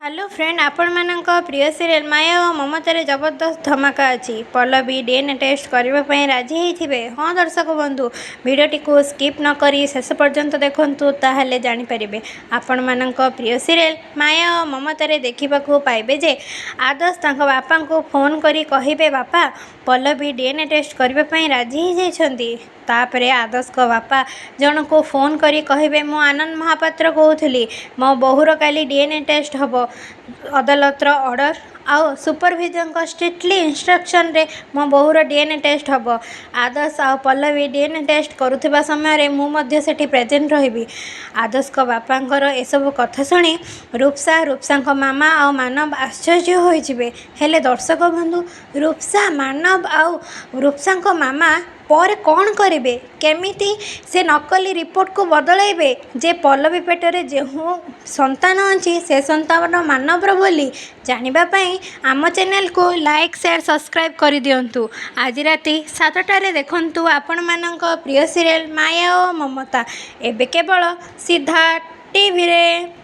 Hello friend, आपण मानक प्रिय सीरियल माया और ममतार जबरदस्त धमाका अच्छी। पल्लवी डीएनए टेस्ट करने राजी होते। हाँ दर्शक बंधु, भिडटी को स्किप न करी शेष पर्यंत देखु ताहले जानीपारे आपण मानक प्रिय सीरियल माया और ममतार देखा पाइबे जे आदर्श तांको बापा को फोन करी कहिबे बापा पल्लवी डीएनए टेस्ट करने राजी होती। तापरे आदर्श को बापा जन को फोन करी कहिबे मु आनंद महापात्र कहूली मो बहुर काली डीएनए टेस्ट हम अदालतर ऑर्डर आउ सुपरविजन का स्ट्रिक्टली इंस्ट्रक्शन रे मो बहुर डीएनए टेस्ट हम। आदर्श आउ पल्लवी डीएनए टेस्ट करुवा समय मु मध्य सेठी प्रेजेंट रही। आदर्श को बापांकर एसबू कथा शुणी रूपसा को मामा आउ मानव आश्चर्य होइजिबे। हेले दर्शक बंधु, रूपसा मानव आउ रूपसा को मामा पर कौन करेंगे, केमिति से नकली रिपोर्ट को बदलाइबे जे पल्लवी पेटरे जो संतान अच्छी से संतान मानवर बोली जानिबा पई आम चैनल को लाइक शेयर सब्सक्राइब कर दियंतु। आज राति 7टारे देखंतु आपण मानक प्रिय सीरियल माया और ममता एबे केवल सिद्धार्थ टीवी रे।